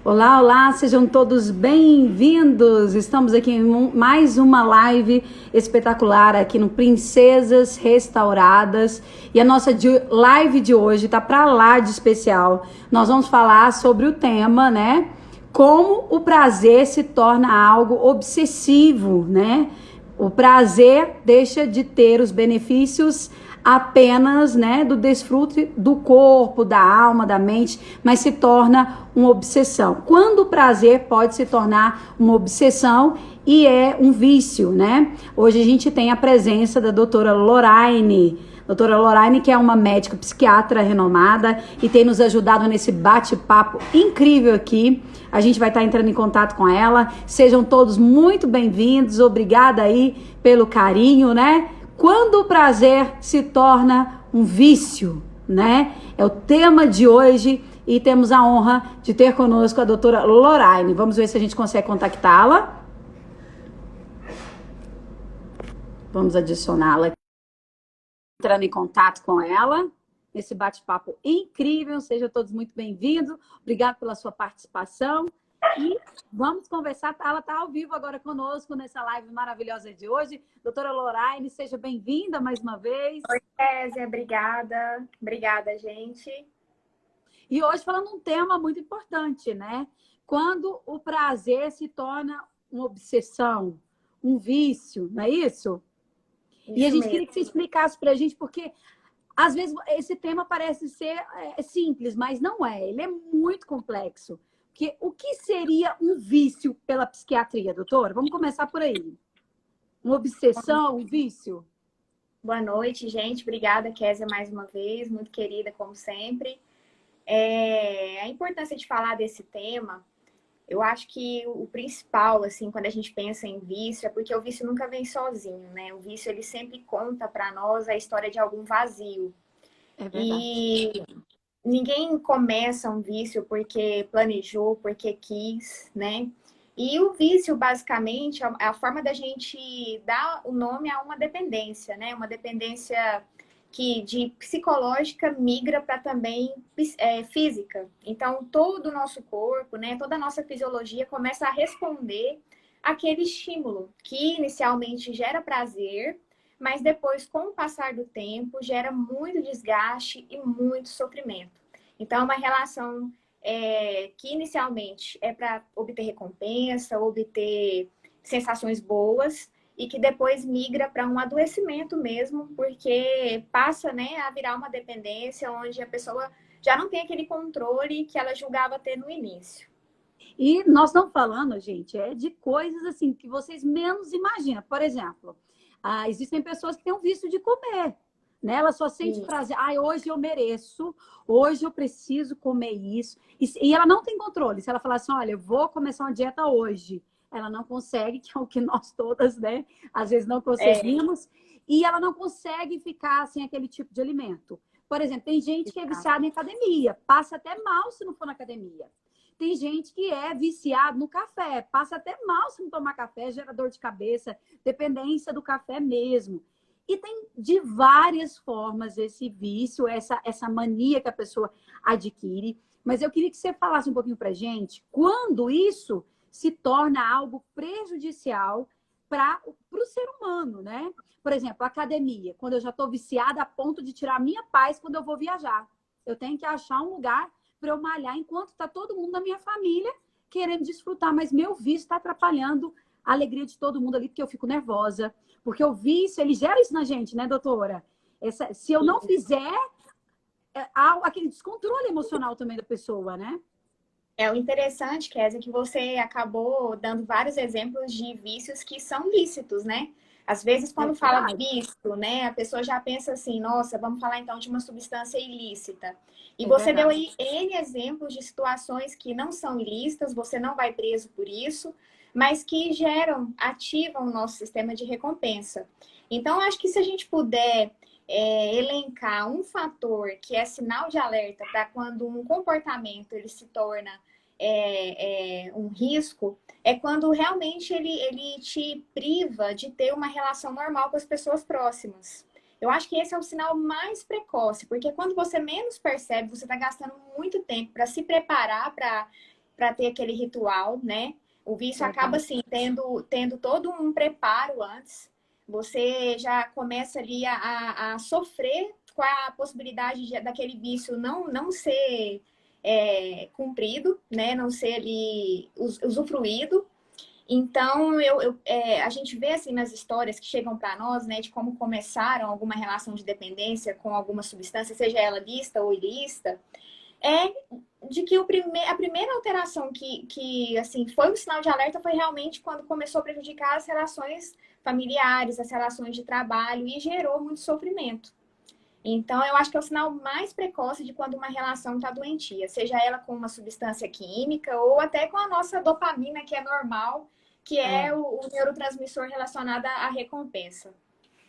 Olá, olá, sejam todos bem-vindos. Estamos aqui em mais uma live espetacular aqui no Princesas Restauradas. E a nossa live de hoje tá para lá de especial. Nós vamos falar sobre o tema, né? Como o prazer se torna algo obsessivo, né? O prazer deixa de ter os benefícios apenas, né, do desfrute do corpo, da alma, da mente, mas se torna uma obsessão. Quando o prazer pode se tornar uma obsessão e é um vício, né? Hoje a gente tem a presença da doutora Lorraine. Doutora Lorraine, que é uma médica psiquiatra renomada e tem nos ajudado nesse bate-papo incrível aqui. A gente vai estar entrando em contato com ela. Sejam todos muito bem-vindos. Obrigada aí pelo carinho, né? Quando o prazer se torna um vício, né? É o tema de hoje e temos a honra de ter conosco a doutora Lorraine. Vamos ver se a gente consegue contactá-la. Vamos adicioná-la, entrando em contato com ela, nesse bate-papo incrível. Sejam todos muito bem-vindos. Obrigado pela sua participação. E vamos conversar. Ela está ao vivo agora conosco nessa live maravilhosa de hoje. Doutora Lorraine, seja bem-vinda mais uma vez. Oi, Kézia, obrigada. Obrigada, gente. E hoje falando um tema muito importante, né? Quando o prazer se torna uma obsessão, um vício, não é isso? E a gente queria que você explicasse para a gente, porque às vezes esse tema parece ser simples, mas não é. Ele é muito complexo. Porque o que seria um vício pela psiquiatria, doutora? Vamos começar por aí. Uma obsessão, um vício? Boa noite, gente. Obrigada, Kézia, mais uma vez. Muito querida, como sempre. A importância de falar desse tema, eu acho que o principal, assim, quando a gente pensa em vício, é porque o vício nunca vem sozinho, né? O vício, ele sempre conta para nós a história de algum vazio. É verdade. E ninguém começa um vício porque planejou, porque quis, né? E o vício, basicamente, é a forma da gente dar o nome a uma dependência, né? Uma dependência que de psicológica migra para também física. Então, todo o nosso corpo, né? Toda a nossa fisiologia começa a responder àquele estímulo que inicialmente gera prazer, mas depois, com o passar do tempo, gera muito desgaste e muito sofrimento. Então, é uma relação que inicialmente é para obter recompensa, obter sensações boas, e que depois migra para um adoecimento mesmo, porque passa, né, a virar uma dependência onde a pessoa já não tem aquele controle que ela julgava ter no início. E nós estamos falando, gente, de coisas assim que vocês menos imaginam. Por exemplo, existem pessoas que têm um vício de comer. Né? Ela só sente prazer. Hoje eu mereço, hoje eu preciso comer isso. E ela não tem controle. Se ela falar assim, olha, eu vou começar uma dieta hoje, ela não consegue, que é o que nós todas, né? Às vezes não conseguimos. E ela não consegue ficar sem aquele tipo de alimento. Por exemplo, tem gente que é viciada em academia, passa até mal se não for na academia. Tem gente que é viciado no café, passa até mal se não tomar café, gera dor de cabeça, dependência do café mesmo. E tem de várias formas esse vício, essa mania que a pessoa adquire. Mas eu queria que você falasse um pouquinho pra gente quando isso se torna algo prejudicial para o ser humano, né? Por exemplo, a academia, quando eu já estou viciada a ponto de tirar a minha paz quando eu vou viajar. Eu tenho que achar um lugar para eu malhar enquanto está todo mundo da minha família querendo desfrutar, mas meu vício está atrapalhando a alegria de todo mundo ali, porque eu fico nervosa. Porque o vício, ele gera isso na gente, né, doutora? Se eu não fizer, há aquele descontrole emocional também da pessoa, né? O interessante, Kézia, é que você acabou dando vários exemplos de vícios que são lícitos, né? Às vezes, quando fala vício, né, a pessoa já pensa assim, nossa, vamos falar então de uma substância ilícita. E você deu aí N exemplos de situações que não são ilícitas, você não vai preso por isso, mas que ativam o nosso sistema de recompensa. Então, acho que se a gente puder elencar um fator que é sinal de alerta para quando um comportamento ele se torna um risco, é quando realmente ele te priva de ter uma relação normal com as pessoas próximas. Eu acho que esse é o sinal mais precoce, porque quando você menos percebe, você está gastando muito tempo para se preparar para para ter aquele ritual, né? O vício acaba, assim, tendo todo um preparo antes. Você já começa ali a sofrer com a possibilidade daquele vício não ser cumprido, né? Não ser ali usufruído. Então, a gente vê assim nas histórias que chegam para nós, né, de como começaram alguma relação de dependência com alguma substância, seja ela lícita ou ilícita, é de que a primeira alteração que assim, foi um sinal de alerta foi realmente quando começou a prejudicar as relações familiares, as relações de trabalho e gerou muito sofrimento. Então, eu acho que é o sinal mais precoce de quando uma relação está doentia, seja ela com uma substância química ou até com a nossa dopamina, que é normal, que é o neurotransmissor relacionado à recompensa.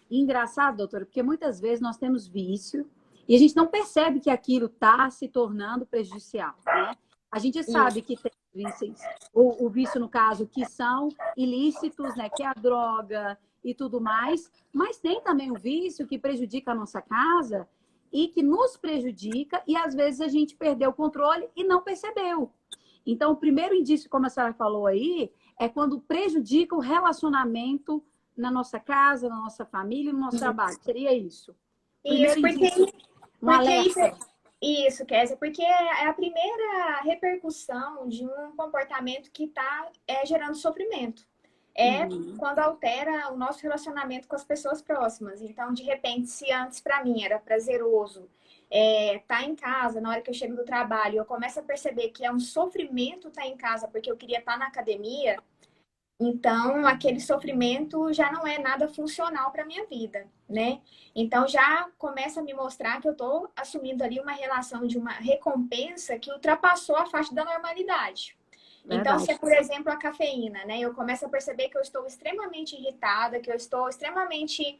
Engraçado, doutora, porque muitas vezes nós temos vício e a gente não percebe que aquilo está se tornando prejudicial, né? A gente sabe que tem vícios, o vício, no caso, que são ilícitos, né? Que é a droga e tudo mais, mas tem também o vício que prejudica a nossa casa e que nos prejudica e às vezes a gente perdeu o controle e não percebeu. Então, o primeiro indício, como a senhora falou aí, é quando prejudica o relacionamento na nossa casa, na nossa família, no nosso trabalho. Seria isso. Isso, Primeiro indício, um alerta. Isso, Kézia, porque é a primeira repercussão de um comportamento que está gerando sofrimento. Quando altera o nosso relacionamento com as pessoas próximas. Então, de repente, se antes para mim era prazeroso tá em casa, na hora que eu chego do trabalho, eu começo a perceber que é um sofrimento estar em casa porque eu queria estar na academia, então aquele sofrimento já não é nada funcional para minha vida, né? Então já começa a me mostrar que eu estou assumindo ali uma relação de uma recompensa que ultrapassou a faixa da normalidade. Então, se é, por exemplo, a cafeína, né? Eu começo a perceber que eu estou extremamente irritada, que eu estou extremamente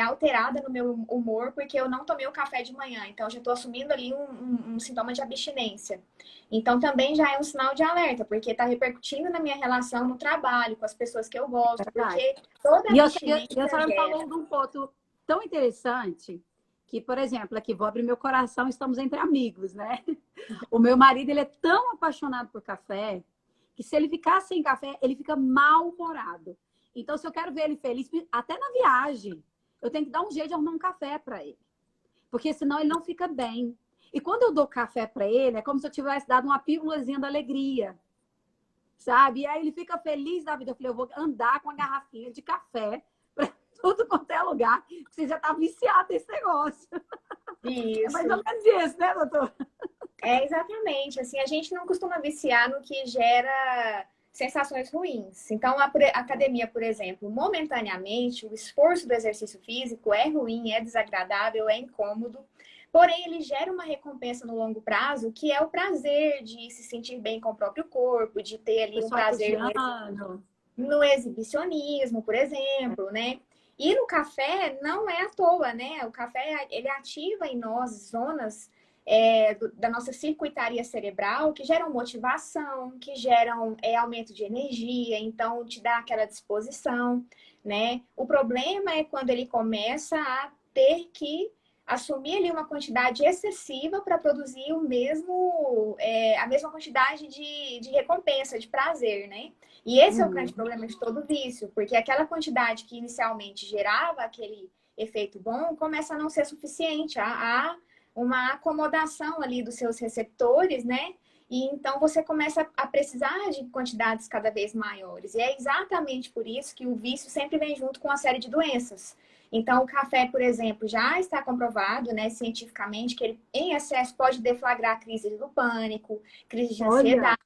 alterada no meu humor, porque eu não tomei o café de manhã. Então, eu já estou assumindo ali um sintoma de abstinência. Então, também já é um sinal de alerta, porque está repercutindo na minha relação no trabalho, com as pessoas que eu gosto, porque toda abstinência E a senhora falou de um ponto tão interessante que, por exemplo, aqui vou abrir meu coração, estamos entre amigos, né? O meu marido, ele é tão apaixonado por café que se ele ficar sem café, ele fica mal-humorado. Então, se eu quero ver ele feliz, até na viagem, eu tenho que dar um jeito de arrumar um café para ele. Porque senão ele não fica bem. E quando eu dou café para ele, é como se eu tivesse dado uma pílulazinha da alegria. Sabe? E aí ele fica feliz da vida. Eu falei, eu vou andar com a garrafinha de café para tudo quanto é lugar. Você já tá viciado nesse negócio. Isso. É mais ou menos isso, né, doutor? Exatamente. Assim, a gente não costuma viciar no que gera sensações ruins. Então, a academia, por exemplo, momentaneamente, o esforço do exercício físico é ruim, é desagradável, é incômodo. Porém, ele gera uma recompensa no longo prazo, que é o prazer de se sentir bem com o próprio corpo, de ter ali um prazer no exibicionismo, por exemplo, né? E no café não é à toa, né? O café, ele ativa em nós zonas da nossa circuitaria cerebral que geram motivação, que geram aumento de energia, então te dá aquela disposição, né? O problema é quando ele começa a ter que assumir ali uma quantidade excessiva para produzir a mesma quantidade de recompensa, de prazer, né? E esse é o grande problema de todo vício, porque aquela quantidade que inicialmente gerava aquele efeito bom começa a não ser suficiente, há uma acomodação ali dos seus receptores, né? E então você começa a precisar de quantidades cada vez maiores. E é exatamente por isso que o vício sempre vem junto com uma série de doenças. Então, o café, por exemplo, já está comprovado, né, cientificamente, que ele, em excesso, pode deflagrar crise do pânico, crise de ansiedade.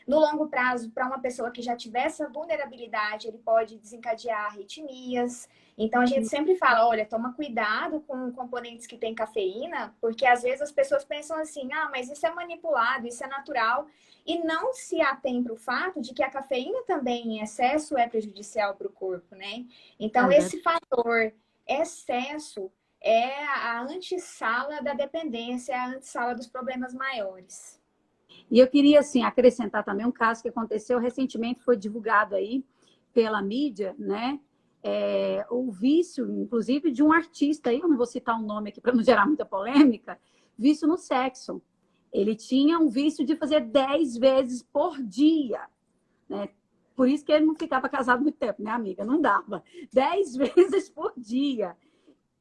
No longo prazo, para uma pessoa que já tiver essa vulnerabilidade, ele pode desencadear arritmias. Então, a gente sempre fala, olha, toma cuidado com componentes que têm cafeína, porque às vezes as pessoas pensam assim, mas isso é manipulado, isso é natural, e não se atém para o fato de que a cafeína também em excesso é prejudicial para o corpo, né? Então, esse fator excesso é a antessala da dependência, é a antessala dos problemas maiores. E eu queria, assim, acrescentar também um caso que aconteceu recentemente, foi divulgado aí pela mídia, né? O vício, inclusive, de um artista, aí eu não vou citar um nome aqui para não gerar muita polêmica, vício no sexo. Ele tinha um vício de fazer 10 vezes por dia, né? Por isso que ele não ficava casado muito tempo, né, amiga? Não dava. 10 vezes por dia.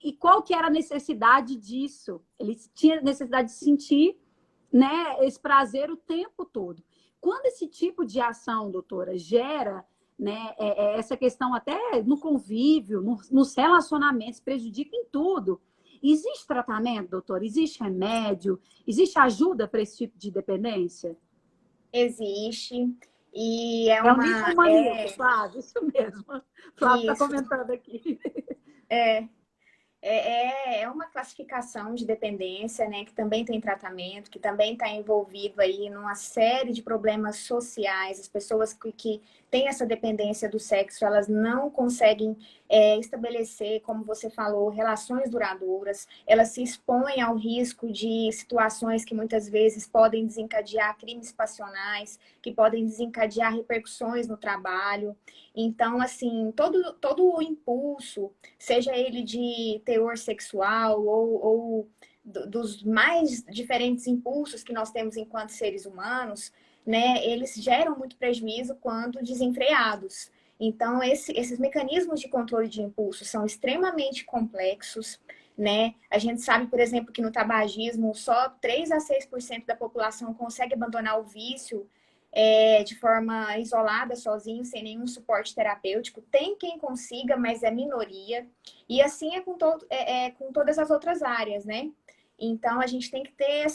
E qual que era a necessidade disso? Ele tinha necessidade de sentir, né, esse prazer o tempo todo. Quando esse tipo de ação, doutora, gera, né, essa questão até no convívio, nos relacionamentos, prejudica em tudo. Existe tratamento, doutora? Existe remédio? Existe ajuda para esse tipo de dependência? Existe. E é É o nível uma. maníaco, Flávio, isso mesmo. Flávio está Isso. comentando aqui. É, é uma classificação de dependência, né, que também tem tratamento, que também está envolvido aí numa série de problemas sociais. As pessoas que têm essa dependência do sexo, elas não conseguem estabelecer, como você falou, relações duradouras. Elas se expõem ao risco de situações que muitas vezes podem desencadear crimes passionais, que podem desencadear repercussões no trabalho. Então, assim, todo o impulso, seja ele de teor sexual ou dos mais diferentes impulsos que nós temos enquanto seres humanos, né, eles geram muito prejuízo quando desenfreados. Então, esses mecanismos de controle de impulso são extremamente complexos, né? A gente sabe, por exemplo, que no tabagismo só 3 a 6% da população consegue abandonar o vício de forma isolada, sozinho, sem nenhum suporte terapêutico. Tem quem consiga, mas é minoria. E assim com todas as outras áreas, né? Então, a gente tem que ter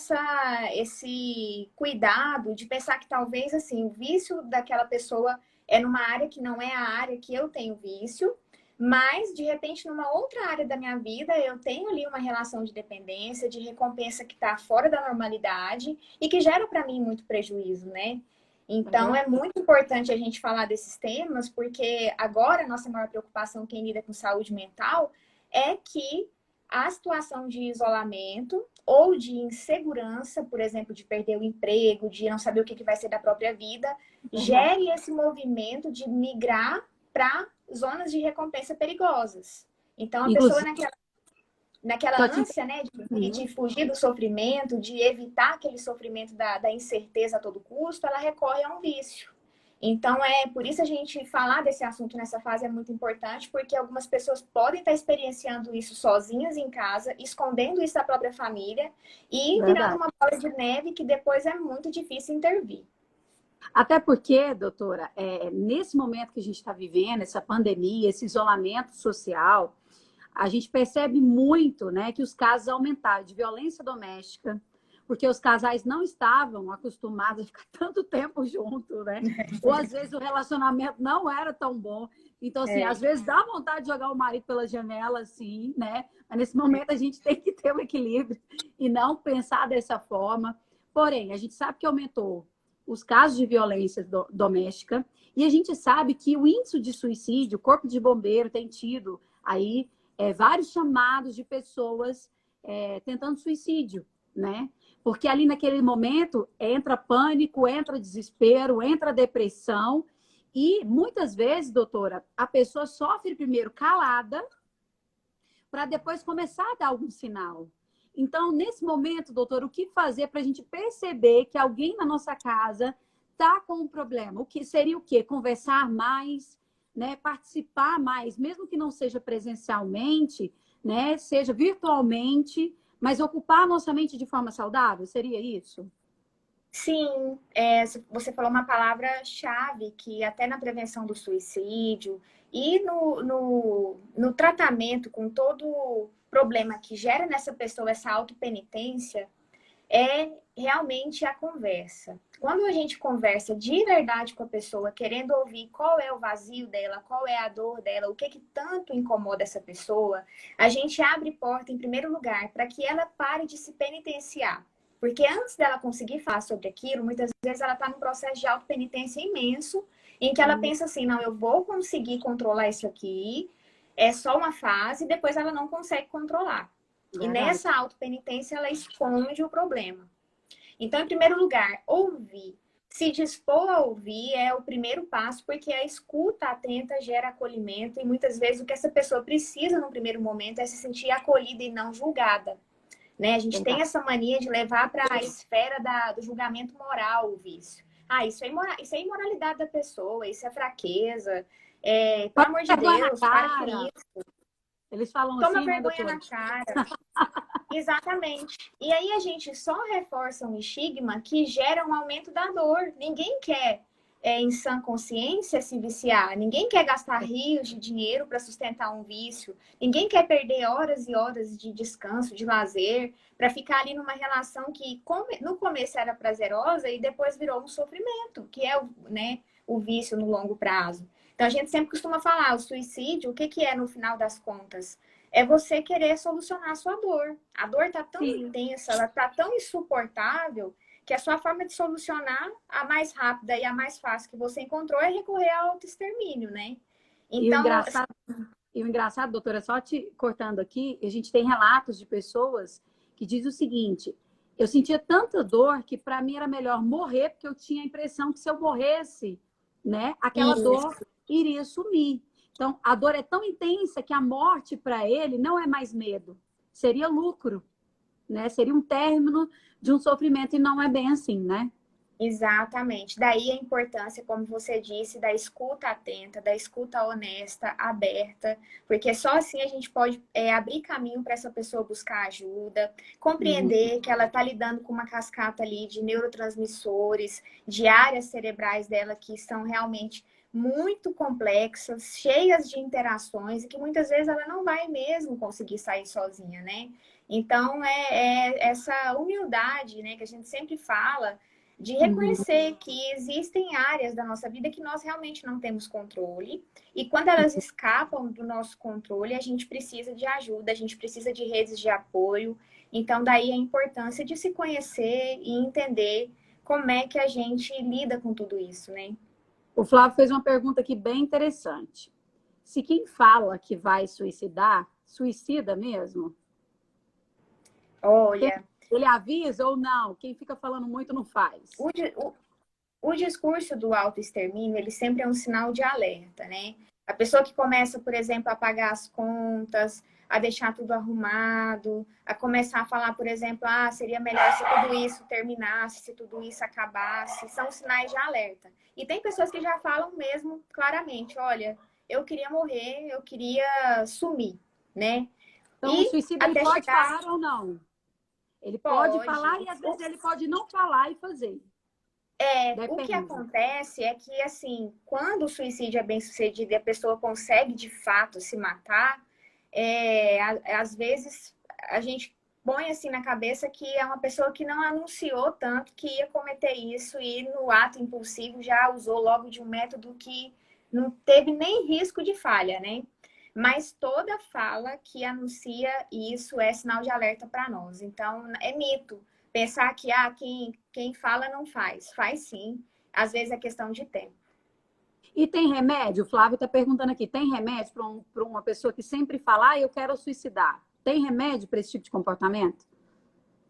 esse cuidado de pensar que talvez, assim, o vício daquela pessoa é numa área que não é a área que eu tenho vício, mas, de repente, numa outra área da minha vida, eu tenho ali uma relação de dependência, de recompensa que está fora da normalidade e que gera para mim muito prejuízo, né? Então, é muito importante a gente falar desses temas, porque agora a nossa maior preocupação, quem lida com saúde mental, é que a situação de isolamento ou de insegurança, por exemplo, de perder o emprego, de não saber o que vai ser da própria vida, gere esse movimento de migrar para zonas de recompensa perigosas. Então, a pessoa naquela ânsia, né, de fugir do sofrimento, de evitar aquele sofrimento da incerteza a todo custo, ela recorre a um vício. Então, por isso a gente falar desse assunto nessa fase é muito importante, porque algumas pessoas podem estar experienciando isso sozinhas em casa, escondendo isso da própria família e virando uma bola de neve que depois é muito difícil intervir. Até porque, doutora, nesse momento que a gente está vivendo, essa pandemia, esse isolamento social, a gente percebe muito, né, que os casos aumentaram de violência doméstica, porque os casais não estavam acostumados a ficar tanto tempo junto, né? Ou às vezes o relacionamento não era tão bom. Então, assim, às vezes dá vontade de jogar o marido pela janela, assim, né? Mas nesse momento a gente tem que ter o equilíbrio e não pensar dessa forma. Porém, a gente sabe que aumentou os casos de violência doméstica e a gente sabe que o índice de suicídio, o Corpo de Bombeiro tem tido aí vários chamados de pessoas tentando suicídio, né? Porque ali naquele momento entra pânico, entra desespero, entra depressão e muitas vezes, doutora, a pessoa sofre primeiro calada para depois começar a dar algum sinal. Então, nesse momento, doutor, o que fazer para a gente perceber que alguém na nossa casa está com um problema? O que seria o quê? Conversar mais, né? Participar mais, mesmo que não seja presencialmente, né? Seja virtualmente, mas ocupar a nossa mente de forma saudável, seria isso? Sim, você falou uma palavra-chave que até na prevenção do suicídio e no tratamento com todo problema que gera nessa pessoa essa autopenitência, é realmente a conversa. Quando a gente conversa de verdade com a pessoa, querendo ouvir qual é o vazio dela, qual é a dor dela, o que tanto incomoda essa pessoa, a gente abre porta, em primeiro lugar, para que ela pare de se penitenciar. Porque antes dela conseguir falar sobre aquilo, muitas vezes ela está num processo de autopenitência imenso, em que ela pensa assim, não, eu vou conseguir controlar isso aqui, é só uma fase, e depois ela não consegue controlar. E nessa autopenitência, ela esconde o problema. Então, em primeiro lugar, ouvir. Se dispor a ouvir é o primeiro passo, porque a escuta atenta gera acolhimento, e muitas vezes o que essa pessoa precisa no primeiro momento é se sentir acolhida e não julgada. né? A gente tem Verdade. essa mania de levar para a esfera do julgamento moral o vício. Ah, isso é imoralidade da pessoa, isso é fraqueza. Pelo Toma amor de vergonha na Deus, para com cara. isso. Eles falam Toma assim, né, vergonha doutora? na cara. Exatamente. E aí a gente só reforça um estigma que gera um aumento da dor. Ninguém quer, em sã consciência, se viciar. Ninguém quer gastar rios de dinheiro para sustentar um vício. Ninguém quer perder horas e horas de descanso, de lazer, para ficar ali numa relação que no começo era prazerosa e depois virou um sofrimento, que é né, o vício no longo prazo. Então a gente sempre costuma falar, o suicídio, o que que é no final das contas? É você querer solucionar a sua dor. A dor tá tão Sim. intensa, ela tá tão insuportável, que a sua forma de solucionar, a mais rápida e a mais fácil que você encontrou, é recorrer ao autoextermínio, né? E o Então, engraçado, doutora, só te cortando aqui, a gente tem relatos de pessoas que dizem o seguinte: eu sentia tanta dor que para mim era melhor morrer, porque eu tinha a impressão que se eu morresse, né, aquela isso, dor iria sumir. Então, a dor é tão intensa que a morte para ele não é mais medo, seria lucro, né? Seria um término de um sofrimento e não é bem assim, né? exatamente. Daí a importância, como você disse, da escuta atenta, da escuta honesta, aberta, porque só assim a gente pode abrir caminho para essa pessoa buscar ajuda, Uhum. compreender que ela está lidando com uma cascata ali de neurotransmissores, de áreas cerebrais dela que são realmente muito complexas, cheias de interações e que muitas vezes ela não vai mesmo conseguir sair sozinha, né? Então, é essa humildade, né, que a gente sempre fala, de Uhum. reconhecer que existem áreas da nossa vida que nós realmente não temos controle, e quando elas escapam do nosso controle, a gente precisa de ajuda, a gente precisa de redes de apoio. Então, daí a importância de se conhecer e entender como é que a gente lida com tudo isso, né? O Flávio fez uma pergunta aqui bem interessante. Se quem fala que vai suicidar, suicida mesmo? Olha, Ele avisa ou não? Quem fica falando muito não faz. o, o discurso do autoextermínio, ele sempre é um sinal de alerta, né? A pessoa que começa, por exemplo, a pagar as contas, a deixar tudo arrumado, a começar a falar, por exemplo, seria melhor se tudo isso terminasse, se tudo isso acabasse, são sinais de alerta. E tem pessoas que já falam mesmo claramente, olha, eu queria morrer, eu queria sumir, né? Então, o E suicida ele até pode chegar, falar ou não? Ele pode pode. falar e às vezes ele pode não falar e fazer. O que Depende. acontece é que, assim, quando o suicídio é bem sucedido e a pessoa consegue de fato se matar, às vezes a gente põe assim na cabeça que é uma pessoa que não anunciou tanto que ia cometer isso e no ato impulsivo já usou logo de um método que não teve nem risco de falha, né? Mas toda fala que anuncia isso é sinal de alerta para nós. Então, é mito pensar que quem fala não faz. Faz sim. Às vezes é questão de tempo. E tem remédio? O Flávio está perguntando aqui: tem remédio para uma pessoa que sempre fala, eu quero suicidar? Tem remédio para esse tipo de comportamento?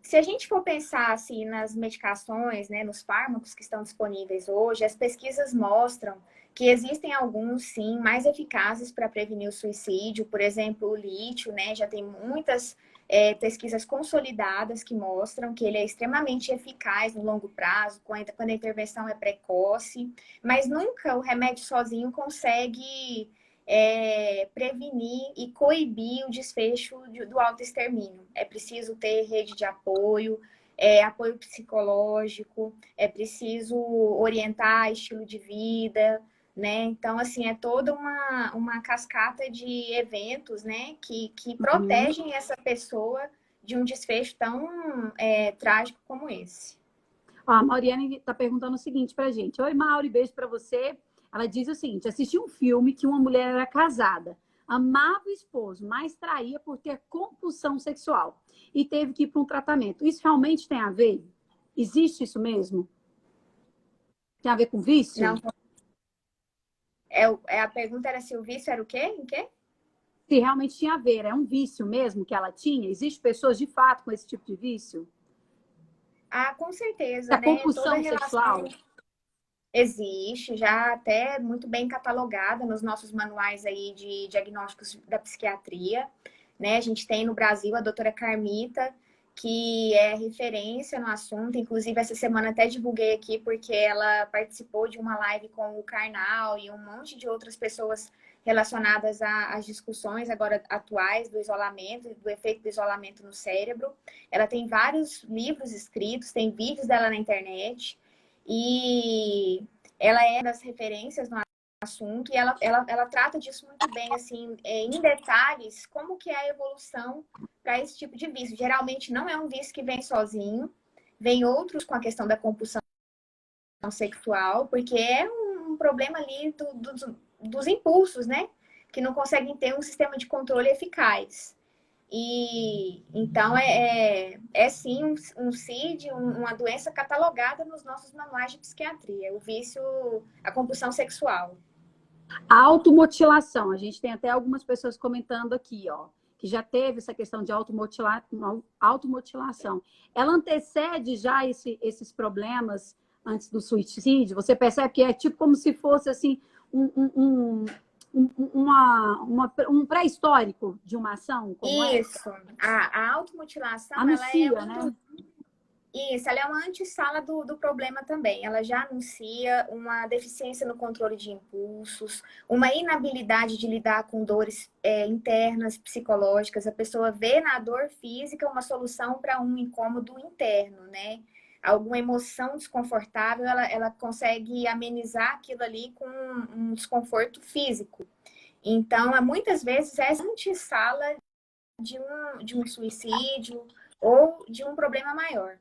Se a gente for pensar assim nas medicações, né, nos fármacos que estão disponíveis hoje, as pesquisas mostram que existem alguns, sim, mais eficazes para prevenir o suicídio. Por exemplo, o lítio, né, já tem muitas pesquisas consolidadas que mostram que ele é extremamente eficaz no longo prazo, quando a intervenção é precoce, mas nunca o remédio sozinho consegue prevenir e coibir o desfecho do autoextermínio. É preciso ter rede de apoio, apoio psicológico, é preciso orientar estilo de vida, né? Então, assim, é toda uma cascata de eventos, né, que Uhum. protegem essa pessoa de um desfecho tão trágico como esse. Ó, a Mauriane está perguntando o seguinte para a gente: oi, Mauri, beijo para você. Ela diz o seguinte: assisti um filme que uma mulher era casada, amava o esposo, mas traía por ter compulsão sexual e teve que ir para um tratamento. Isso realmente tem a ver? Existe isso mesmo? Tem a ver com vício? Não, a pergunta era se o vício era o quê? Em quê? Se realmente tinha a ver, é um vício mesmo que ela tinha? Existem pessoas de fato com esse tipo de vício? Com certeza, A né? Toda compulsão relação sexual? existe, já até muito bem catalogada nos nossos manuais aí de diagnósticos da psiquiatria, né? A gente tem no Brasil a doutora Carmita, que é referência no assunto. Inclusive, essa semana até divulguei aqui, porque ela participou de uma live com o Karnal e um monte de outras pessoas relacionadas às discussões agora atuais do isolamento, do efeito do isolamento no cérebro. Ela tem vários livros escritos, tem vídeos dela na internet, e ela é das referências no assunto, e ela trata disso muito bem, assim, em detalhes, como que é a evolução para esse tipo de vício. Geralmente não é um vício que vem sozinho, vem outros com a questão da compulsão sexual, porque é um problema ali dos impulsos, né? Que não conseguem ter um sistema de controle eficaz. E então é sim um CID, uma doença catalogada nos nossos manuais de psiquiatria, o vício, a compulsão sexual. A automutilação, a gente tem até algumas pessoas comentando aqui, ó, que já teve essa questão de automutilação. Ela antecede já esses problemas antes do suicídio? Você percebe que é tipo como se fosse assim um pré-histórico de uma ação como Isso. essa? A automutilação, Anuncia, ela é né? Isso, ela é uma antessala do problema também. Ela já anuncia uma deficiência no controle de impulsos, uma inabilidade de lidar com dores internas, psicológicas. A pessoa vê na dor física uma solução para um incômodo interno, né? Alguma emoção desconfortável, ela consegue amenizar aquilo ali com um desconforto físico. Então, muitas vezes, é antessala de um suicídio ou de um problema maior.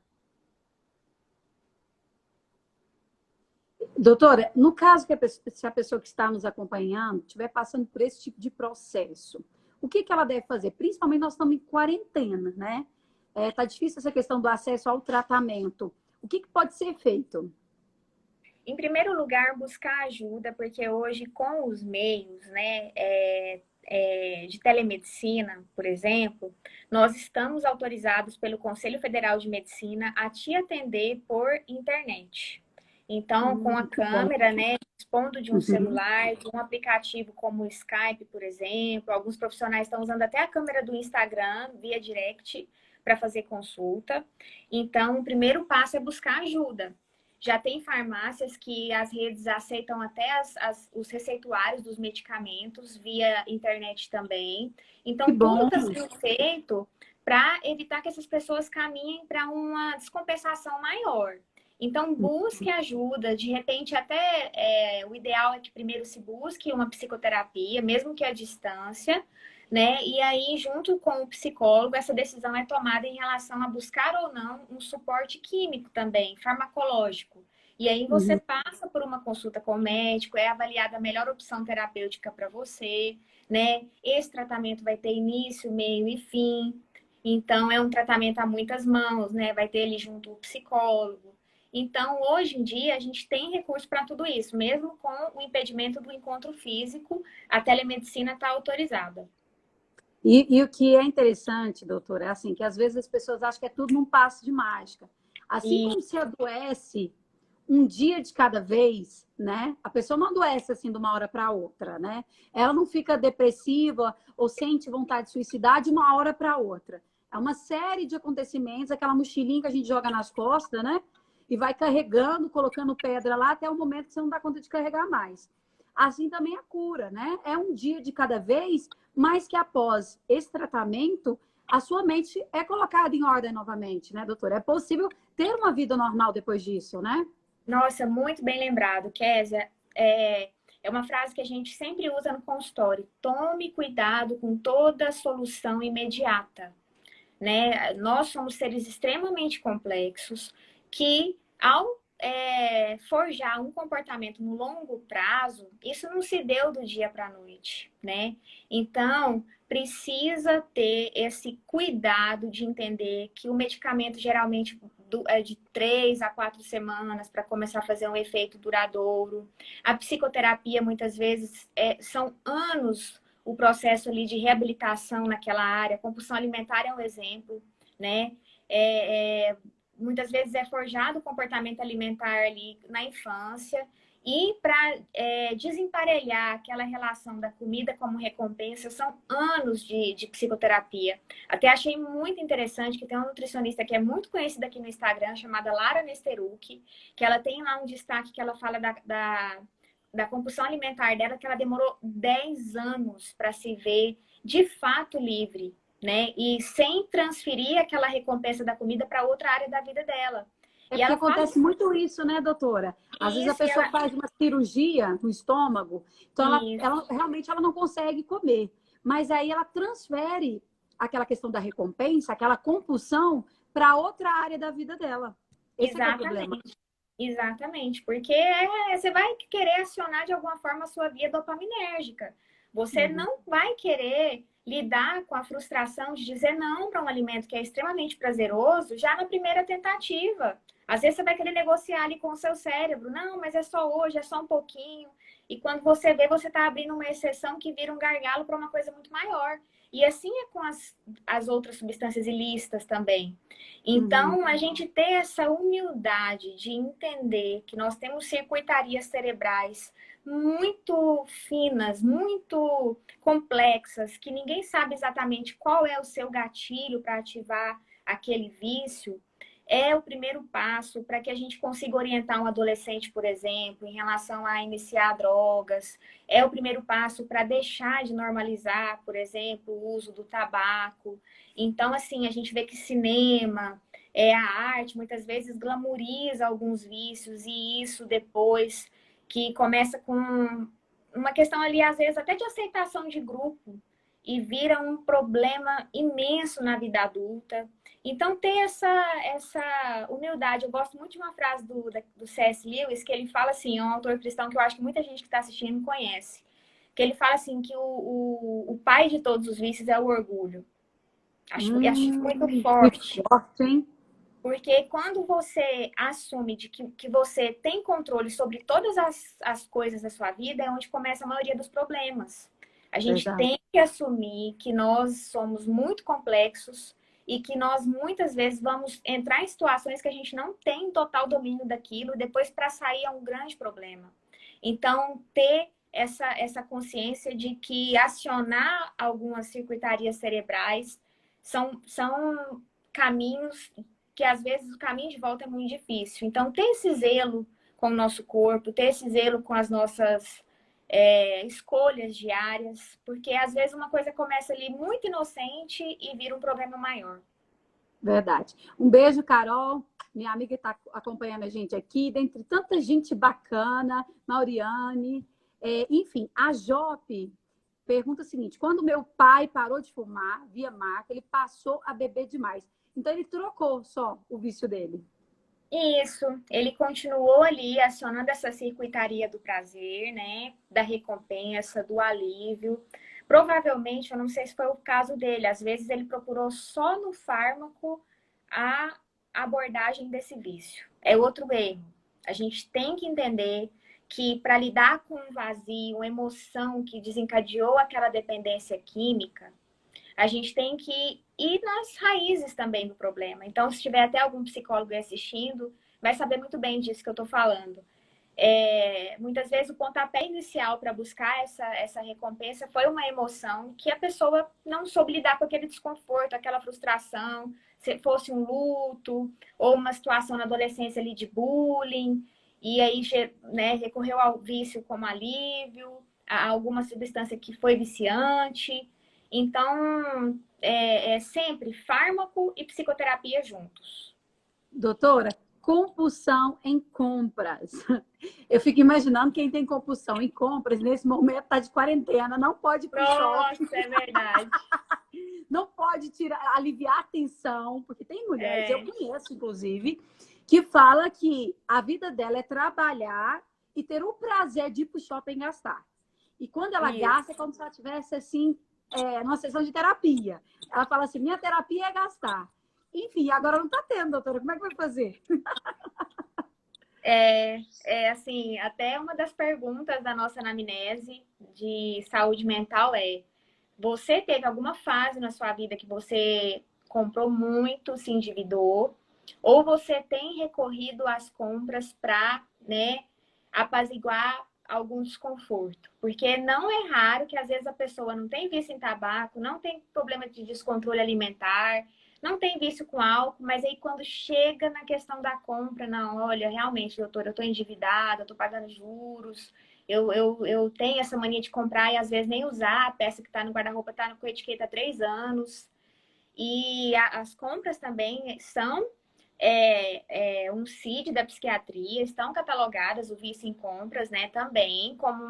Doutora, no caso que se a pessoa que está nos acompanhando estiver passando por esse tipo de processo, o que ela deve fazer? Principalmente nós estamos em quarentena, né? Tá difícil essa questão do acesso ao tratamento. O que pode ser feito? Em primeiro lugar, buscar ajuda, porque hoje com os meios, né, de telemedicina, por exemplo, nós estamos autorizados pelo Conselho Federal de Medicina a te atender por internet. Então, com a câmera, né, dispondo de um celular, de um aplicativo como o Skype, por exemplo, alguns profissionais estão usando até a câmera do Instagram via direct para fazer consulta. Então, o primeiro passo é buscar ajuda. Já tem farmácias que as redes aceitam até os receituários dos medicamentos via internet também. Então, tudo está sendo feito para evitar que essas pessoas caminhem para uma descompensação maior. Então, busque ajuda. De repente, até o ideal é que primeiro se busque uma psicoterapia, mesmo que à distância, né? E aí, junto com o psicólogo, essa decisão é tomada em relação a buscar ou não um suporte químico também, farmacológico. E aí você passa por uma consulta com o médico, é avaliada a melhor opção terapêutica para você, né? Esse tratamento vai ter início, meio e fim. Então, é um tratamento a muitas mãos, né? Vai ter ali junto o psicólogo. Então, hoje em dia, a gente tem recurso para tudo isso. Mesmo com o impedimento do encontro físico, a telemedicina está autorizada. E o que é interessante, doutora, é assim, que às vezes as pessoas acham que é tudo num passe de mágica. Assim como se adoece um dia de cada vez, né? A pessoa não adoece assim de uma hora para outra, né? Ela não fica depressiva ou sente vontade de suicidar de uma hora para outra. É uma série de acontecimentos, aquela mochilinha que a gente joga nas costas, né? E vai carregando, colocando pedra lá até o momento que você não dá conta de carregar mais. Assim também a cura, né? É um dia de cada vez, mas que após esse tratamento, a sua mente é colocada em ordem novamente, né, doutora? É possível ter uma vida normal depois disso, né? Nossa, muito bem lembrado, Kézia. É uma frase que a gente sempre usa no consultório. Tome cuidado com toda solução imediata, né? Nós somos seres extremamente complexos que, ao forjar um comportamento no longo prazo, isso não se deu do dia para a noite, né? Então, precisa ter esse cuidado de entender que o medicamento geralmente é de 3 a 4 semanas para começar a fazer um efeito duradouro. A psicoterapia, muitas vezes, são anos o processo ali de reabilitação naquela área. A compulsão alimentar é um exemplo, né? Muitas vezes é forjado o comportamento alimentar ali na infância E para desemparelhar aquela relação da comida como recompensa, são anos de psicoterapia. Até achei muito interessante que tem uma nutricionista que é muito conhecida aqui no Instagram, chamada Lara Nesteruk, que ela tem lá um destaque que ela fala da compulsão alimentar dela, que ela demorou 10 anos para se ver de fato livre, né? E sem transferir aquela recompensa da comida para outra área da vida dela. É E porque ela fala acontece muito isso, né, doutora? Às vezes a isso, e pessoa ela... faz uma cirurgia no estômago, então ela Isso. realmente ela não consegue comer. Mas aí ela transfere aquela questão da recompensa, aquela compulsão, para outra área da vida dela. Esse é que é o problema. Exatamente. Exatamente, porque você vai querer acionar de alguma forma a sua via dopaminérgica. Você Uhum. não vai querer lidar com a frustração de dizer não para um alimento que é extremamente prazeroso já na primeira tentativa. Às vezes você vai querer negociar ali com o seu cérebro. Não, mas é só hoje, é só um pouquinho. E quando você vê, você está abrindo uma exceção que vira um gargalo para uma coisa muito maior. E assim é com as outras substâncias ilícitas também. Uhum. Então, a gente ter essa humildade de entender que nós temos circuitarias cerebrais muito finas, muito complexas, que ninguém sabe exatamente qual é o seu gatilho para ativar aquele vício, é o primeiro passo para que a gente consiga orientar um adolescente, por exemplo, em relação a iniciar drogas. É o primeiro passo para deixar de normalizar, por exemplo, o uso do tabaco. Então, assim, a gente vê que cinema, a arte, muitas vezes glamoriza alguns vícios e isso depois que começa com uma questão ali, às vezes, até de aceitação de grupo e vira um problema imenso na vida adulta. Então, ter essa humildade. Eu gosto muito de uma frase do C.S. Lewis, que ele fala assim, é um autor cristão que eu acho que muita gente que está assistindo conhece, que ele fala assim, que o pai de todos os vícios é o orgulho. Acho muito Que forte. forte, hein? Porque quando você assume que você tem controle sobre todas as coisas da sua vida, é onde começa a maioria dos problemas. A gente Verdade. tem que assumir que nós somos muito complexos e que nós muitas vezes vamos entrar em situações que a gente não tem total domínio daquilo, e depois para sair é um grande problema. Então, ter essa consciência de que acionar algumas circuitarias cerebrais são caminhos que às vezes o caminho de volta é muito difícil. Então, ter esse zelo com o nosso corpo, ter esse zelo com as nossas escolhas diárias, porque às vezes uma coisa começa ali muito inocente e vira um problema maior. Verdade. Um beijo, Carol. Minha amiga está acompanhando a gente aqui, dentre tanta gente bacana, Mauriane. Enfim, a Jope pergunta o seguinte: quando meu pai parou de fumar via marca, ele passou a beber demais. Então, ele trocou só o vício dele. Isso, ele continuou ali acionando essa circuitaria do prazer, né? Da recompensa, do alívio. Provavelmente, eu não sei se foi o caso dele, às vezes ele procurou só no fármaco a abordagem desse vício. É outro erro. A gente tem que entender que para lidar com um vazio, uma emoção que desencadeou aquela dependência química, a gente tem que ir nas raízes também do problema. Então, se tiver até algum psicólogo assistindo, vai saber muito bem disso que eu estou falando. Muitas vezes o pontapé inicial para buscar essa recompensa foi uma emoção que a pessoa não soube lidar com aquele desconforto, aquela frustração, se fosse um luto ou uma situação na adolescência ali de bullying, e aí, né, recorreu ao vício como alívio, a alguma substância que foi viciante. Então, sempre fármaco e psicoterapia juntos. Doutora, compulsão em compras. Eu fico imaginando quem tem compulsão em compras, nesse momento está de quarentena, não pode ir para o shopping. Nossa, é verdade. Não pode aliviar a tensão, porque tem mulheres, eu É, conheço, inclusive, que fala que a vida dela é trabalhar e ter o prazer de ir para o shopping gastar. E quando ela gasta, é isso. como se ela tivesse, assim, numa sessão de terapia. Ela fala assim, minha terapia é gastar. Enfim, agora não está tendo, doutora. Como é que vai fazer? Assim, até uma das perguntas da nossa anamnese de saúde mental você teve alguma fase na sua vida que você comprou muito, se endividou, ou você tem recorrido às compras para, né, apaziguar algum desconforto. Porque não é raro que às vezes a pessoa não tem vício em tabaco, não tem problema de descontrole alimentar, não tem vício com álcool, mas aí quando chega na questão da compra, não, olha, realmente, doutora, eu estou endividada, eu estou pagando juros, eu tenho essa mania de comprar e às vezes nem usar, a peça que está no guarda-roupa está com etiqueta há 3 anos. E as compras também são um CID da psiquiatria, estão catalogadas o vício em compras, né, também, como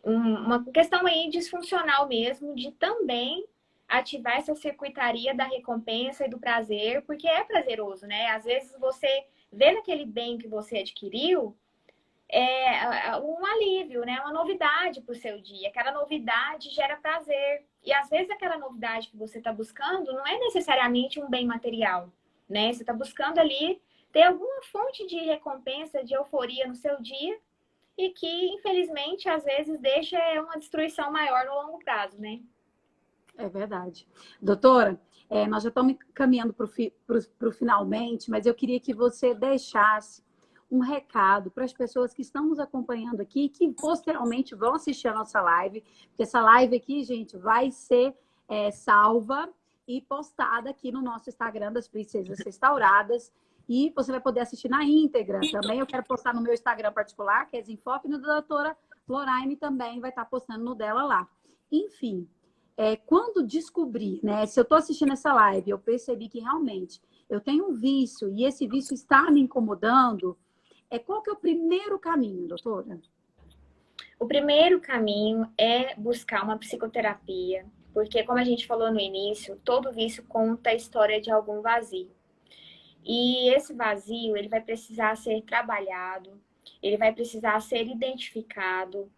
uma questão aí disfuncional mesmo, de também ativar essa circuitaria da recompensa e do prazer, porque é prazeroso, né? Às vezes você vê naquele bem que você adquiriu um alívio, né? Uma novidade para o seu dia. Aquela novidade gera prazer. E às vezes aquela novidade que você está buscando não é necessariamente um bem material, né? Você está buscando ali ter alguma fonte de recompensa, de euforia no seu dia e que, infelizmente, às vezes deixa uma destruição maior no longo prazo, né? É verdade. Doutora, nós já estamos caminhando para o finalmente, mas eu queria que você deixasse um recado para as pessoas que estão nos acompanhando aqui e que posteriormente vão assistir a nossa live, porque essa live aqui, gente, vai ser salva e postada aqui no nosso Instagram das Princesas Restauradas e você vai poder assistir na íntegra. Também eu quero postar no meu Instagram particular, que é Zinfoque, e no da doutora Lorraine também vai estar postando no dela lá. Enfim, quando descobri, né, se eu estou assistindo essa live, eu percebi que realmente eu tenho um vício e esse vício está me incomodando, qual que é o primeiro caminho, doutora? O primeiro caminho é buscar uma psicoterapia, porque como a gente falou no início, todo vício conta a história de algum vazio. E esse vazio, ele vai precisar ser trabalhado, ele vai precisar ser identificado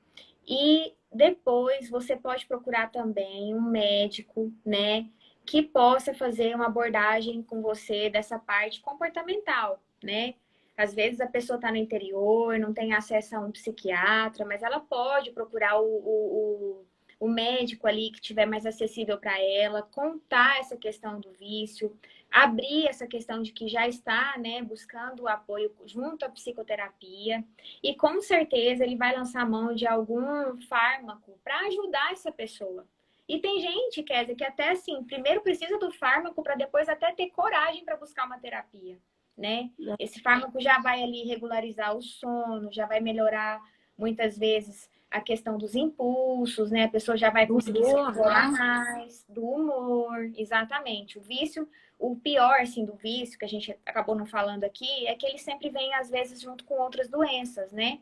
e depois você pode procurar também um médico, né, que possa fazer uma abordagem com você dessa parte comportamental, né? Às vezes a pessoa está no interior, não tem acesso a um psiquiatra, mas ela pode procurar o médico ali que tiver mais acessível para ela, contar essa questão do vício, abrir essa questão de que já está, né, buscando o apoio junto à psicoterapia e com certeza ele vai lançar mão de algum fármaco para ajudar essa pessoa. E tem gente, Kézia, que até assim, primeiro precisa do fármaco para depois até ter coragem para buscar uma terapia, né? Esse fármaco já vai ali regularizar o sono, já vai melhorar muitas vezes a questão dos impulsos, né? A pessoa já vai conseguir se controlar mais, do humor, exatamente. O vício, o pior, assim, do vício, que a gente acabou não falando aqui, é que ele sempre vem, às vezes, junto com outras doenças, né?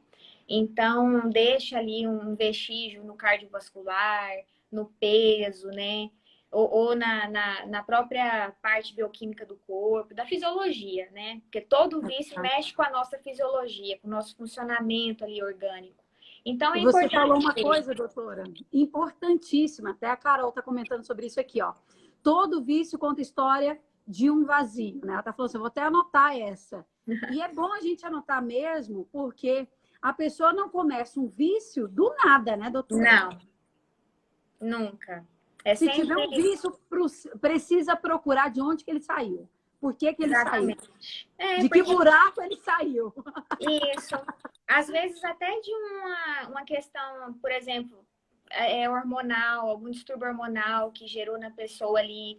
Então, deixa ali um vestígio no cardiovascular, no peso, né? Ou na própria parte bioquímica do corpo, da fisiologia, né? Porque todo vício mexe com a nossa fisiologia, com o nosso funcionamento ali orgânico. Então, é importante. Você falou uma ter. coisa, doutora, importantíssima. Até a Carol está comentando sobre isso aqui, ó. Todo vício conta história de um vazio, né? Ela está falando assim, eu vou até anotar essa. E é bom a gente anotar mesmo, porque a pessoa não começa um vício do nada, né, doutora? Não, nunca. Se tiver um vício, precisa procurar de onde que ele saiu. Por que que ele saiu? De que buraco ele saiu? Isso. Às vezes até de uma questão, por exemplo, hormonal, algum distúrbio hormonal que gerou na pessoa ali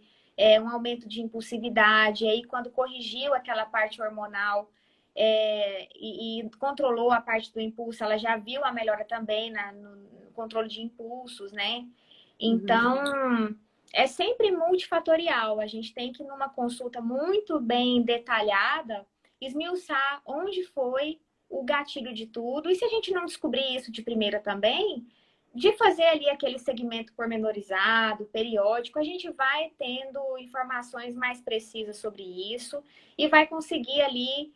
um aumento de impulsividade. E aí, quando corrigiu aquela parte hormonal e controlou a parte do impulso, ela já viu a melhora também no controle de impulsos, né? Então, é sempre multifatorial. A gente tem que, numa consulta muito bem detalhada, esmiuçar onde foi o gatilho de tudo. E se a gente não descobrir isso de primeira também, de fazer ali aquele segmento pormenorizado, periódico, a gente vai tendo informações mais precisas sobre isso e vai conseguir ali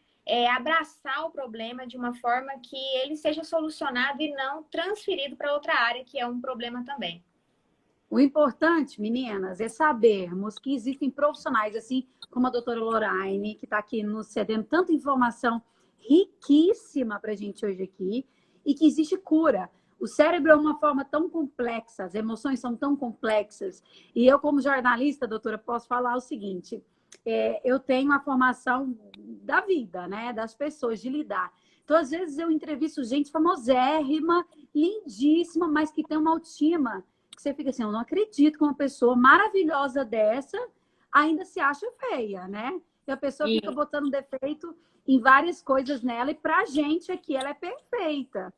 abraçar o problema de uma forma que ele seja solucionado e não transferido para outra área, que é um problema também. O importante, meninas, é sabermos que existem profissionais, assim como a doutora Lorraine, que está aqui nos cedendo tanta informação riquíssima para a gente hoje aqui, e que existe cura. O cérebro é uma forma tão complexa, as emoções são tão complexas. E eu, como jornalista, doutora, posso falar o seguinte, eu tenho a formação da vida, né, das pessoas, de lidar. Então, às vezes, eu entrevisto gente famosérrima, lindíssima, mas que tem uma autoestima que você fica assim, eu não acredito que uma pessoa maravilhosa dessa ainda se acha feia, né? E a pessoa fica E, botando defeito em várias coisas nela, e pra gente aqui ela é perfeita.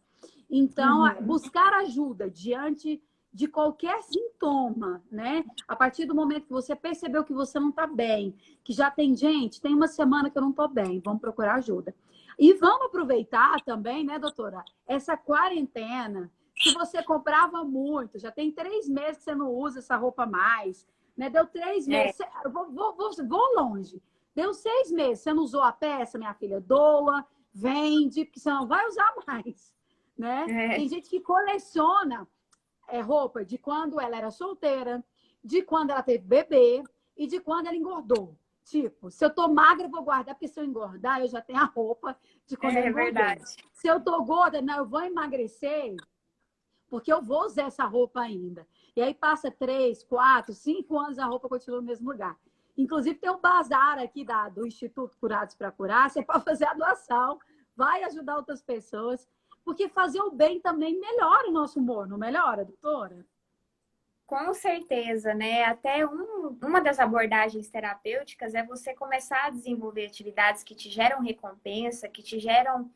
Então, uhum, buscar ajuda diante de qualquer sintoma, né? A partir do momento que você percebeu que você não está bem, que já tem gente, tem uma semana que eu não estou bem, vamos procurar ajuda. E vamos aproveitar também, né, doutora, essa quarentena. Se você comprava muito, já tem 3 meses que você não usa essa roupa mais, né? Deu 3 meses, é, eu vou longe. Deu 6 meses, você não usou a peça, minha filha, doa, vende, porque você não vai usar mais, né? é, Tem gente que coleciona roupa de quando ela era solteira, de quando ela teve bebê e de quando ela engordou. Tipo, se eu tô magra, eu vou guardar, porque se eu engordar, eu já tenho a roupa de quando eu é engordei. verdade. Se eu tô gorda, não, eu vou emagrecer, porque eu vou usar essa roupa ainda. E aí passa 3, 4, 5 anos, a roupa continua no mesmo lugar. Inclusive, tem um bazar aqui do Instituto Curados para Curar, você pode fazer a doação, vai ajudar outras pessoas, porque fazer o bem também melhora o nosso humor, não melhora, doutora? Com certeza, né? Até uma das abordagens terapêuticas é você começar a desenvolver atividades que te geram recompensa, que te geram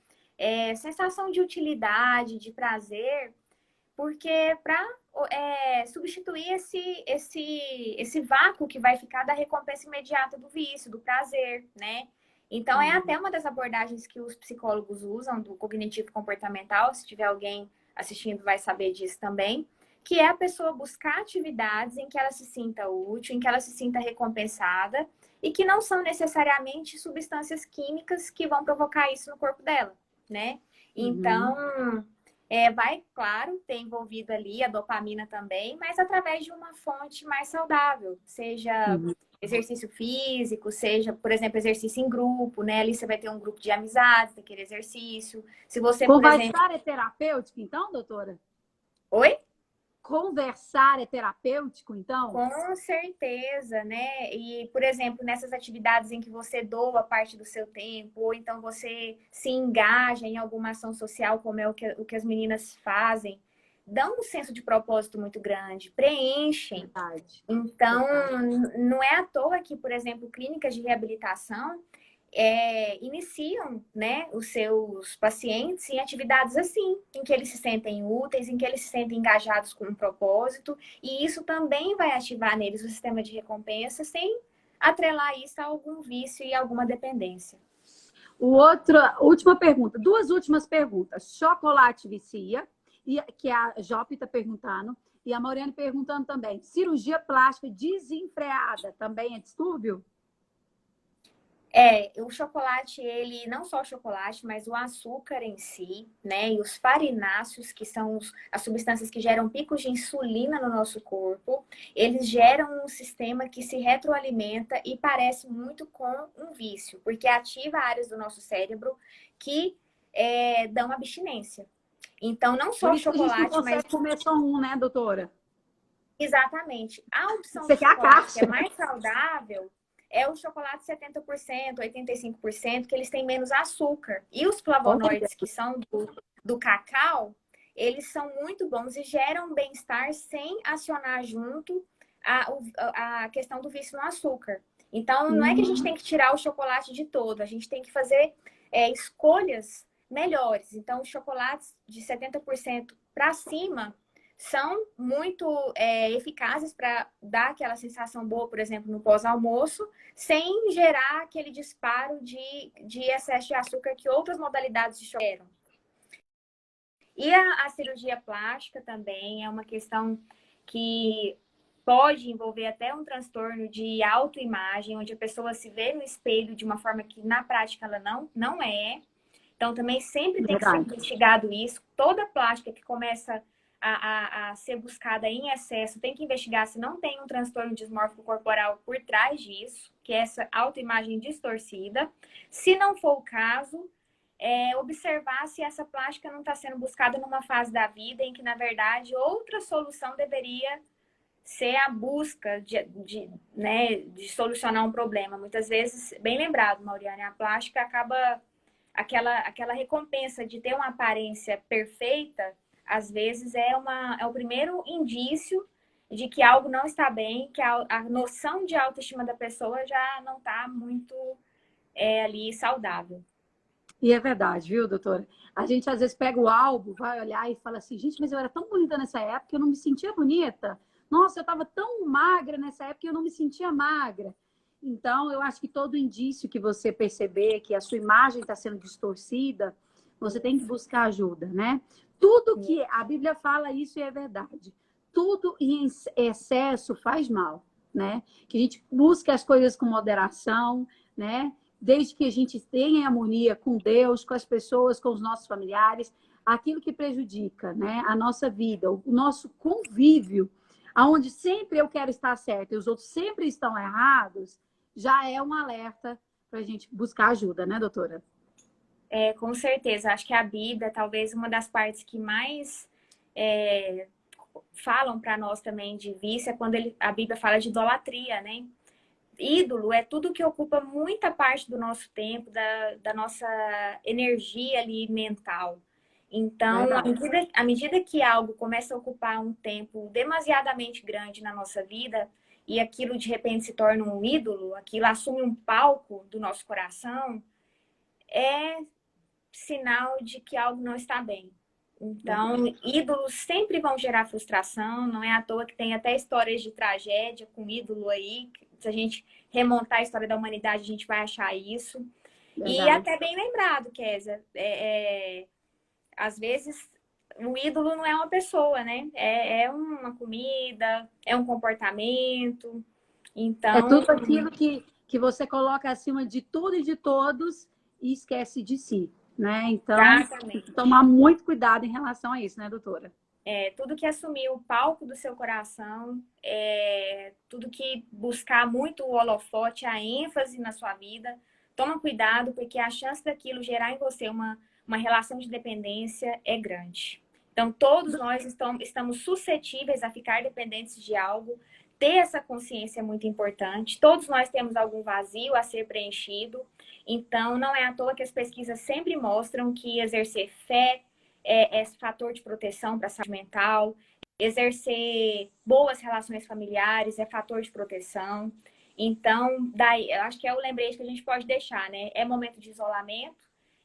sensação de utilidade, de prazer, porque para substituir esse vácuo que vai ficar da recompensa imediata do vício, do prazer, né? Então, é Uhum. até uma das abordagens que os psicólogos usam, do cognitivo comportamental. Se tiver alguém assistindo, vai saber disso também, que é a pessoa buscar atividades em que ela se sinta útil, em que ela se sinta recompensada, e que não são necessariamente substâncias químicas que vão provocar isso no corpo dela, né? Uhum. Então, vai, claro, ter envolvido ali a dopamina também, mas através de uma fonte mais saudável, seja Uhum. exercício físico, seja, por exemplo, exercício em grupo, né? Ali você vai ter um grupo de amizades, daquele exercício. Se você, por exemplo. Conversar é terapêutico, então, doutora? Oi? Conversar é terapêutico, então? Com certeza, né? E, por exemplo, nessas atividades em que você doa parte do seu tempo, ou então você se engaja em alguma ação social, como é o que as meninas fazem, dão um senso de propósito muito grande, preenchem. Verdade. Então, Verdade. não é à toa que, por exemplo, clínicas de reabilitação iniciam, né, os seus pacientes em atividades assim, em que eles se sentem úteis, em que eles se sentem engajados com um propósito, e isso também vai ativar neles o sistema de recompensa sem atrelar isso a algum vício e alguma dependência. Última pergunta, duas últimas perguntas. Chocolate vicia, que a Jope está perguntando, e a Mauriane perguntando também. Cirurgia plástica desenfreada também é distúrbio? O chocolate, ele, não só o chocolate, mas o açúcar em si, né? E os farináceos, que são as substâncias que geram picos de insulina no nosso corpo, eles geram um sistema que se retroalimenta e parece muito com um vício, porque ativa áreas do nosso cérebro que dão abstinência. Então, não Por só o isso que a gente não chocolate, mas consegue comer só um, né, doutora? exatamente. A opção Você de quer a chocolate que é caixa. mais saudável é o chocolate 70%, 85%, que eles têm menos açúcar. E os Olha, flavonoides, que são do cacau, eles são muito bons e geram bem-estar sem acionar junto a questão do vício no açúcar. Então, não é que a gente tem que tirar o chocolate de todo, a gente tem que fazer escolhas melhores. Então, os chocolates de 70% para cima são muito eficazes para dar aquela sensação boa, por exemplo, no pós-almoço, sem gerar aquele disparo de excesso de açúcar que outras modalidades de chocolate geram. E a cirurgia plástica também é uma questão que pode envolver até um transtorno de autoimagem, onde a pessoa se vê no espelho de uma forma que na prática ela não é. Então, também sempre tem que ser verdade. investigado isso. Toda plástica que começa a ser buscada em excesso tem que investigar se não tem um transtorno dismórfico corporal por trás disso, que é essa autoimagem distorcida. Se não for o caso, observar se essa plástica não está sendo buscada numa fase da vida em que, na verdade, outra solução deveria ser a busca né, de solucionar um problema. Muitas vezes, bem lembrado, Mauriane, a plástica acaba aquela recompensa de ter uma aparência perfeita, às vezes é o primeiro indício de que algo não está bem, que a noção de autoestima da pessoa já não está muito ali saudável. E é verdade, viu, doutora? A gente às vezes pega o álbum, vai olhar e fala assim, gente, mas eu era tão bonita nessa época, eu não me sentia bonita. Nossa, eu estava tão magra nessa época, eu não me sentia magra. Então, eu acho que todo indício que você perceber que a sua imagem está sendo distorcida, você tem que buscar ajuda, né? Tudo que a Bíblia fala isso e é verdade. Tudo em excesso faz mal, né? Que a gente busque as coisas com moderação, né? Desde que a gente tenha harmonia com Deus, com as pessoas, com os nossos familiares, aquilo que prejudica, né, a nossa vida, o nosso convívio, aonde sempre eu quero estar certo e os outros sempre estão errados, já é um alerta para a gente buscar ajuda, né, doutora? Com certeza. Acho que a Bíblia, talvez uma das partes que mais falam para nós também de vício é quando a Bíblia fala de idolatria, né? Ídolo é tudo que ocupa muita parte do nosso tempo, da nossa energia ali mental. Então, à medida que algo começa a ocupar um tempo demasiadamente grande na nossa vida e aquilo de repente se torna um ídolo, aquilo assume um palco do nosso coração, é sinal de que algo não está bem. Então, ídolos sempre vão gerar frustração, não é à toa que tem até histórias de tragédia com ídolo aí. Se a gente remontar a história da humanidade, a gente vai achar isso. Verdade. E até bem lembrado, Kézia, às vezes o ídolo não é uma pessoa, né? É uma comida, é um comportamento. Então, é tudo aquilo que você coloca acima de tudo e de todos e esquece de si. Né? Então, tem que tomar muito cuidado em relação a isso, né, doutora? Tudo que assumir o palco do seu coração, tudo que buscar muito o holofote, a ênfase na sua vida, toma cuidado, porque a chance daquilo gerar em você uma relação de dependência é grande. Então, todos nós estamos suscetíveis a ficar dependentes de algo. Ter essa consciência é muito importante. Todos nós temos algum vazio a ser preenchido. Então, não é à toa que as pesquisas sempre mostram que exercer fé é fator de proteção para a saúde mental, exercer boas relações familiares é fator de proteção. Então, daí, eu acho que é o lembrete que a gente pode deixar, né? É momento de isolamento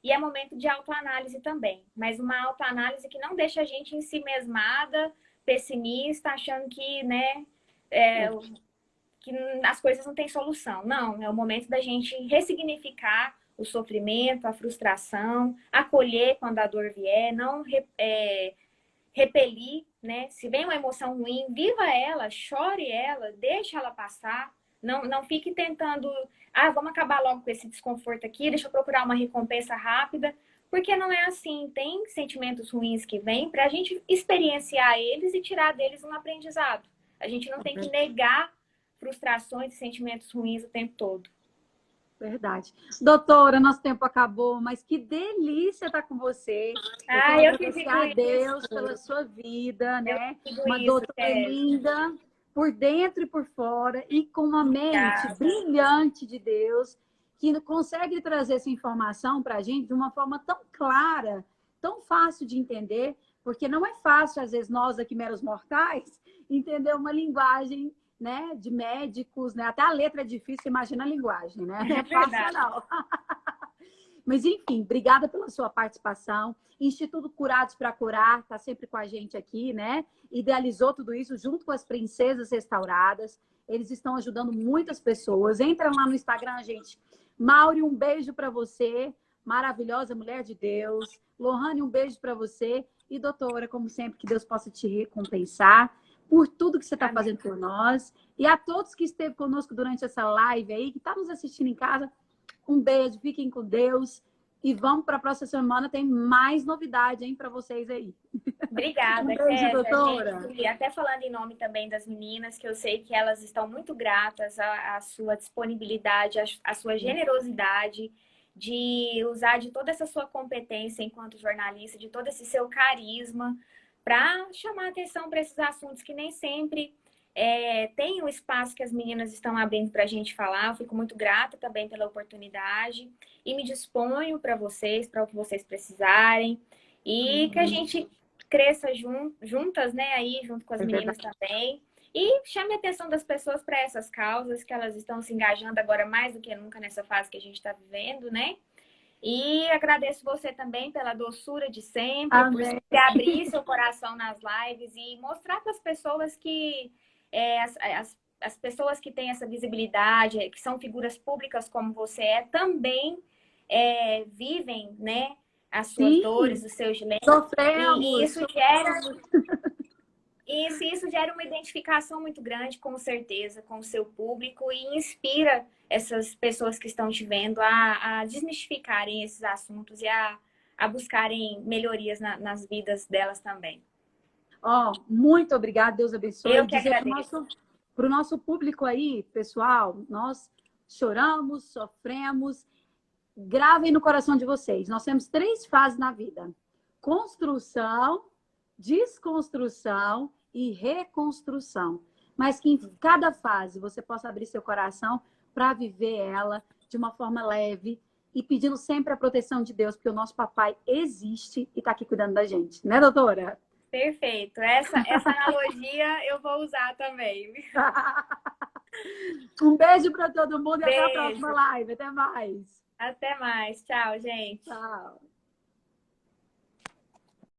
e é momento de autoanálise também. Mas uma autoanálise que não deixa a gente em si mesmada, pessimista, achando que, né, que as coisas não têm solução. Não, é o momento da gente ressignificar o sofrimento, a frustração, acolher quando a dor vier, não repelir, né? Se vem uma emoção ruim, viva ela, chore ela, deixe ela passar. Não fique tentando, vamos acabar logo com esse desconforto aqui, deixa eu procurar uma recompensa rápida, porque não é assim. Tem sentimentos ruins que vêm para a gente experienciar eles e tirar deles um aprendizado. A gente não tem que negar frustrações e sentimentos ruins o tempo todo. Verdade. Doutora, nosso tempo acabou, mas que delícia estar com você. Eu que agradecer a Deus pela sua vida, né? Uma doutora linda, por dentro e por fora, e com uma mente brilhante de Deus, que consegue trazer essa informação para a gente de uma forma tão clara, tão fácil de entender, porque não é fácil, às vezes, nós aqui, meros mortais, entender uma linguagem, né, de médicos, né? Até a letra é difícil, imagina a linguagem, né? Não é fácil, não. Mas, enfim, obrigada pela sua participação. Instituto Curados para Curar está sempre com a gente aqui, né? Idealizou tudo isso junto com as Princesas Restauradas. Eles estão ajudando muitas pessoas. Entra lá no Instagram, gente. Mauri, um beijo para você. Maravilhosa mulher de Deus. Lohane, um beijo para você. E, doutora, como sempre, que Deus possa te recompensar por tudo que você está fazendo por nós. E a todos que esteve conosco durante essa live aí, que está nos assistindo em casa, um beijo, fiquem com Deus. E vamos para a próxima semana, tem mais novidade, hein, para vocês aí. Obrigada, um beijo, doutora. Gente, até falando em nome também das meninas, que eu sei que elas estão muito gratas à sua disponibilidade, à sua generosidade de usar de toda essa sua competência enquanto jornalista, de todo esse seu carisma, para chamar atenção para esses assuntos que nem sempre Tem o espaço que as meninas estão abrindo para a gente falar. Eu fico muito grata também pela oportunidade e me disponho para vocês, para o que vocês precisarem. E que a gente cresça juntas, né? Aí, junto com as É meninas verdade. também. E chame a atenção das pessoas para essas causas, que elas estão se engajando agora mais do que nunca nessa fase que a gente está vivendo, né? E agradeço você também pela doçura de sempre, por Amém. sempre abrir seu coração nas lives e mostrar para as pessoas que as pessoas que têm essa visibilidade, que são figuras públicas como você também vivem, né, as suas Sim, dores, os seus dilemas, e sofremos, isso gera choramos. isso gera uma identificação muito grande, com certeza, com o seu público e inspira essas pessoas que estão te vendo a desmistificarem esses assuntos e a buscarem melhorias nas vidas delas também. Ó, muito obrigada, Deus abençoe. Eu E que dizer agradeço. para o nosso público aí, pessoal, nós choramos, sofremos. Gravem no coração de vocês. Nós temos 3 fases na vida: construção, desconstrução e reconstrução. Mas que em cada fase você possa abrir seu coração para viver ela de uma forma leve e pedindo sempre a proteção de Deus, porque o nosso papai existe e está aqui cuidando da gente, né, doutora? Perfeito. Essa analogia eu vou usar também. Um beijo para todo mundo e até a próxima Beijo. live. Até mais. Até mais. Tchau, gente. Tchau.